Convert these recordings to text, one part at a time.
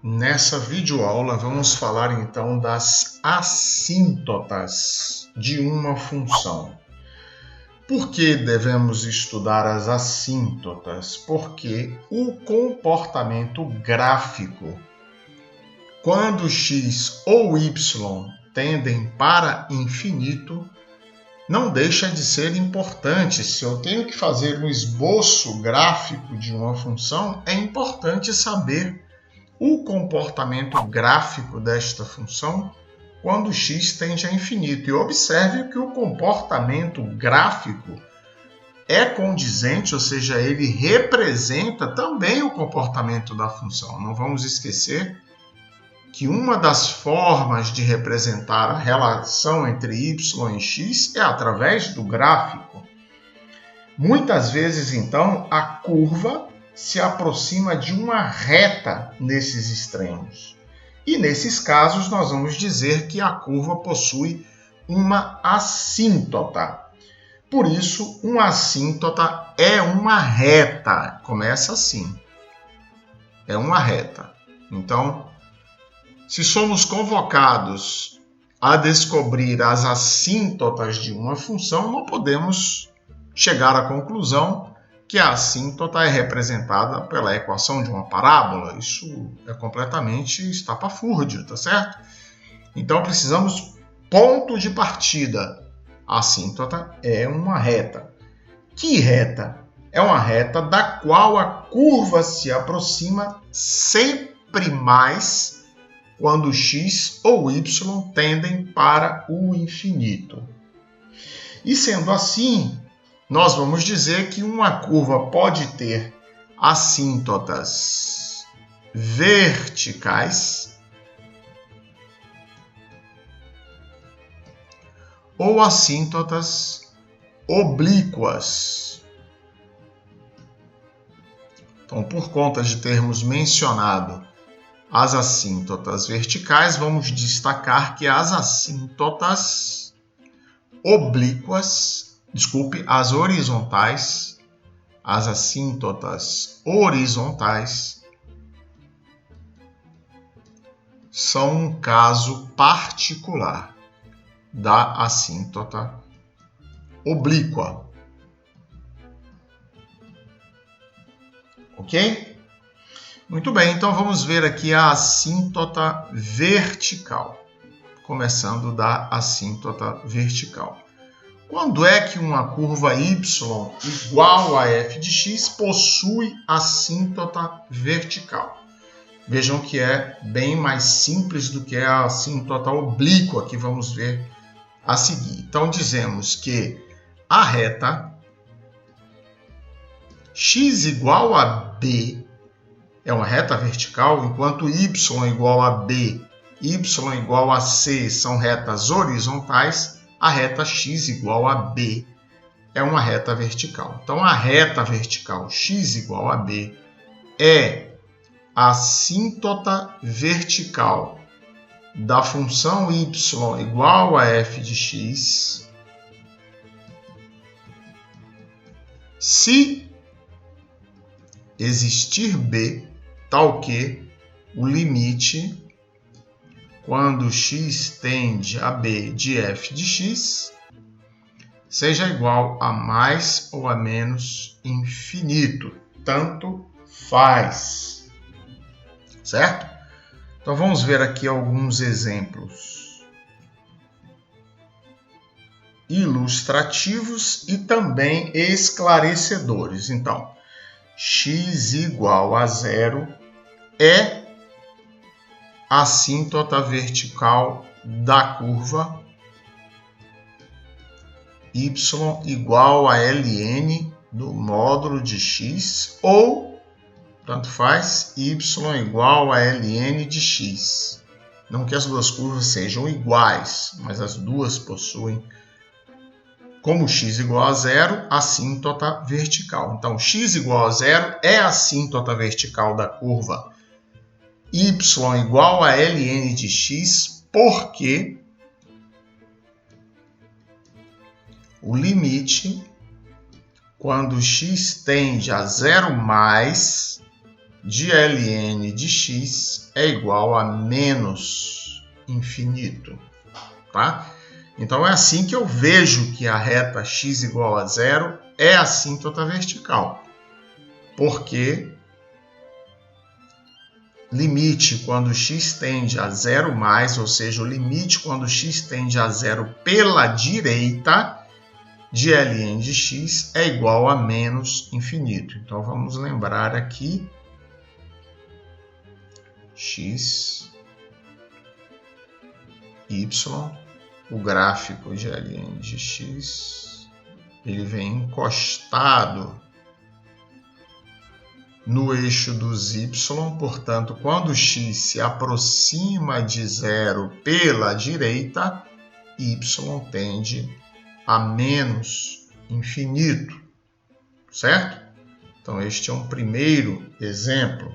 Nessa videoaula vamos falar então das assíntotas de uma função. Por que devemos estudar as assíntotas? Porque o comportamento gráfico, quando x ou y tendem para infinito, não deixa de ser importante. Se eu tenho que fazer um esboço gráfico de uma função, é importante saber o comportamento gráfico desta função quando x tende a infinito. E observe que o comportamento gráfico é condizente, ou seja, ele representa também o comportamento da função. Não vamos esquecer que uma das formas de representar a relação entre y e x é através do gráfico. Muitas vezes, então, a curva se aproxima de uma reta nesses extremos. E nesses casos, nós vamos dizer que a curva possui uma assíntota. Por isso, uma assíntota é uma reta. Começa assim. É uma reta. Então, se somos convocados a descobrir as assíntotas de uma função, não podemos chegar à conclusão que a assíntota é representada pela equação de uma parábola. Isso é completamente estapafúrdio, tá certo? Então precisamos ponto de partida. A assíntota é uma reta. Que reta? É uma reta da qual a curva se aproxima sempre mais quando x ou y tendem para o infinito. E sendo assim, nós vamos dizer que uma curva pode ter assíntotas verticais ou assíntotas oblíquas. Então, por conta de termos mencionado as assíntotas verticais, vamos destacar que as assíntotas oblíquas, as horizontais, as assíntotas horizontais são um caso particular da assíntota oblíqua. Ok? Muito bem, então vamos ver aqui a assíntota vertical. Começando da assíntota vertical. Quando é que uma curva y igual a f de x possui assíntota vertical? Vejam que é bem mais simples do que a assíntota oblíqua que vamos ver a seguir. Então dizemos que a reta x igual a b é uma reta vertical, enquanto y igual a b, y igual a c são retas horizontais. A reta x igual a b é uma reta vertical. Então, a reta vertical x igual a b é a assíntota vertical da função y igual a f de x se existir b, tal que o limite quando x tende a b de f de x seja igual a mais ou a menos infinito. Tanto faz. Certo? Então vamos ver aqui alguns exemplos ilustrativos e também esclarecedores. Então, x igual a 0 é a assíntota vertical da curva y igual a ln do módulo de x, ou, tanto faz, y igual a ln de x. Não que as duas curvas sejam iguais, mas as duas possuem, como x igual a 0, assíntota vertical. Então, x igual a 0 é a assíntota vertical da curva y igual a ln de x, porque o limite, quando x tende a 0 mais, de ln de x é igual a menos infinito, tá? Então é assim que eu vejo que a reta x igual a zero é assíntota vertical, porque limite quando x tende a zero mais, ou seja, o limite quando x tende a zero pela direita de ln de x é igual a menos infinito. Então vamos lembrar aqui x, y, o gráfico de ln de x, ele vem encostado no eixo dos y, portanto, quando x se aproxima de zero pela direita, y tende a menos infinito, certo? Então, este é um primeiro exemplo.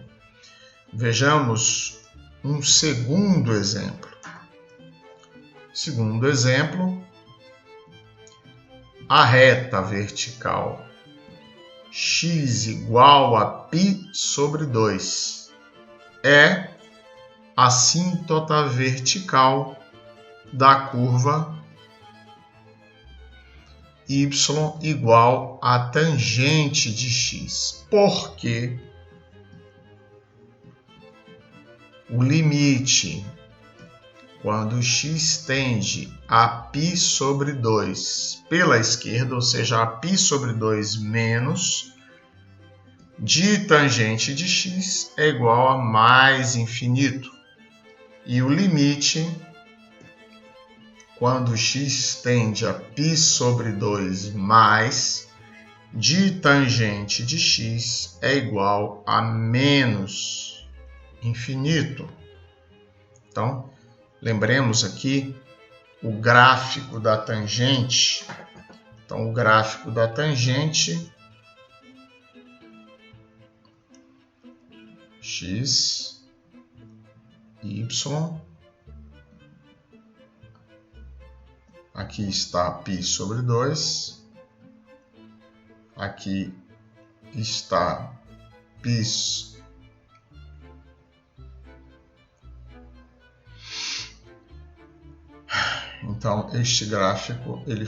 Vejamos um segundo exemplo. Segundo exemplo, a reta vertical x igual a π sobre 2 é assíntota vertical da curva y igual a tangente de x, porque o limite quando x tende a π sobre 2 pela esquerda, ou seja, a π sobre 2 menos, de tangente de x é igual a mais infinito. E o limite, quando x tende a π sobre 2 mais, de tangente de x é igual a menos infinito. Então, lembremos aqui o gráfico da tangente. Então, o gráfico da tangente, x, y, aqui está π sobre 2, aqui está π. Então, este gráfico ele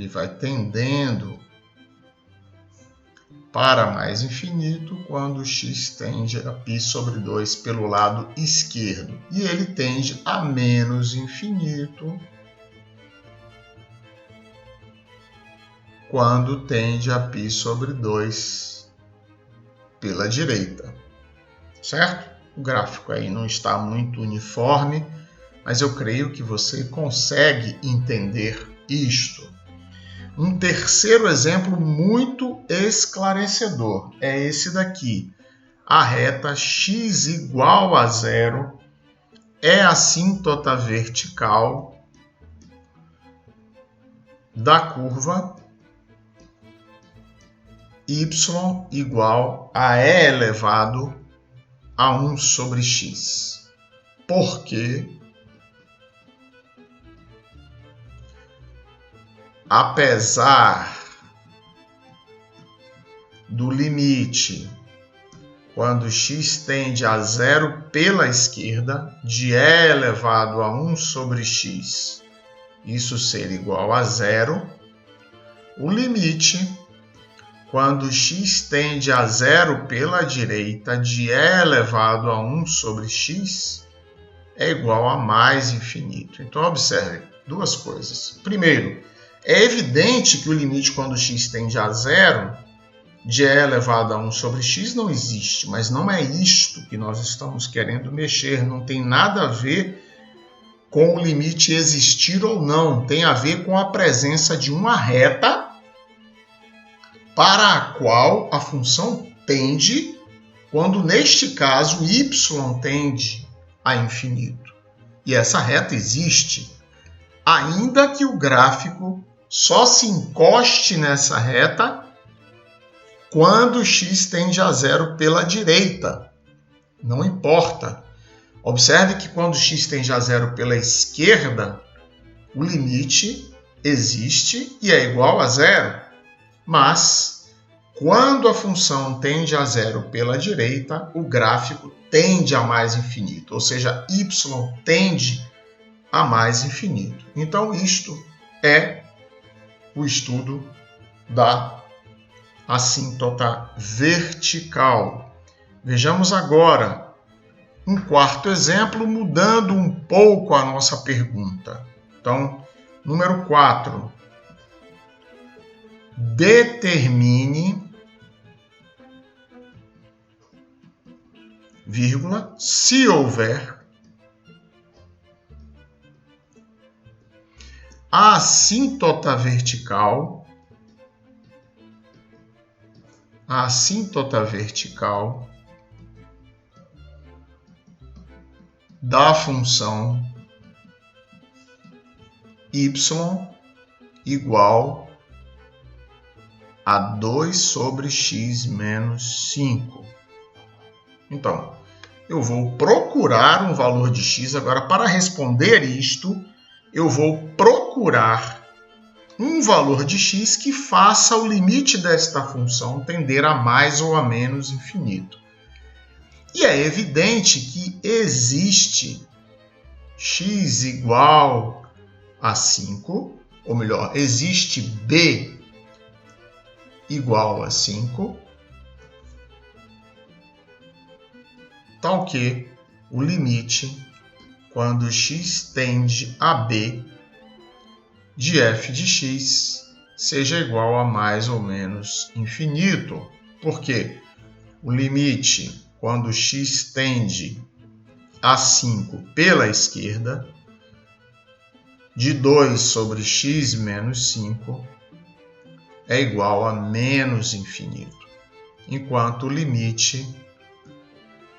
vai tendendo para mais infinito quando x tende a π sobre 2 pelo lado esquerdo. E ele tende a menos infinito quando tende a π sobre 2 pela direita. Certo? O gráfico aí não está muito uniforme, mas eu creio que você consegue entender isto. Um terceiro exemplo muito esclarecedor é esse daqui. A reta x igual a zero é assíntota vertical da curva y igual a e elevado a 1 sobre x. Porque apesar do limite quando x tende a zero pela esquerda de e elevado a 1 sobre x, isso ser igual a zero, o limite quando x tende a zero pela direita de e elevado a 1 sobre x é igual a mais infinito. Então, observe duas coisas. Primeiro, é evidente que o limite quando x tende a zero de e elevado a 1 sobre x não existe, mas não é isto que nós estamos querendo mexer. Não tem nada a ver com o limite existir ou não. Tem a ver com a presença de uma reta para a qual a função tende, quando neste caso y tende a infinito. E essa reta existe, ainda que o gráfico só se encoste nessa reta quando x tende a zero pela direita. Não importa. Observe que quando x tende a zero pela esquerda, o limite existe e é igual a zero. mas quando a função tende a zero pela direita, o gráfico tende a mais infinito, ou seja, y tende a mais infinito. Então, isto é o estudo da assíntota vertical. Vejamos agora um quarto exemplo, mudando um pouco a nossa pergunta. Então, número 4. Determine, vírgula, se houver a assíntota vertical da função y igual a 2 sobre x menos 5. Então, eu vou procurar um valor de x. Agora, para responder isto, eu vou procurar um valor de x que faça o limite desta função tender a mais ou a menos infinito. E é evidente que existe x igual a 5, ou melhor, existe b igual a 5, tal que o limite, quando x tende a b, de f de x seja igual a mais ou menos infinito. Porque o limite, quando x tende a 5 pela esquerda, de 2 sobre x menos 5 é igual a menos infinito. Enquanto o limite,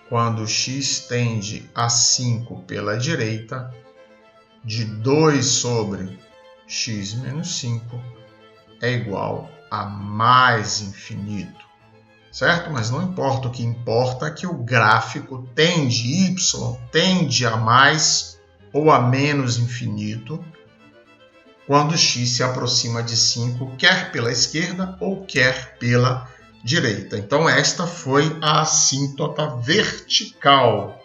quando x tende a 5 pela direita, de 2 sobre x menos 5 é igual a mais infinito. Certo? Mas não importa, o que importa é que o gráfico y tende a mais ou a menos infinito quando x se aproxima de 5, quer pela esquerda ou quer pela direita. Então, esta foi a assíntota vertical.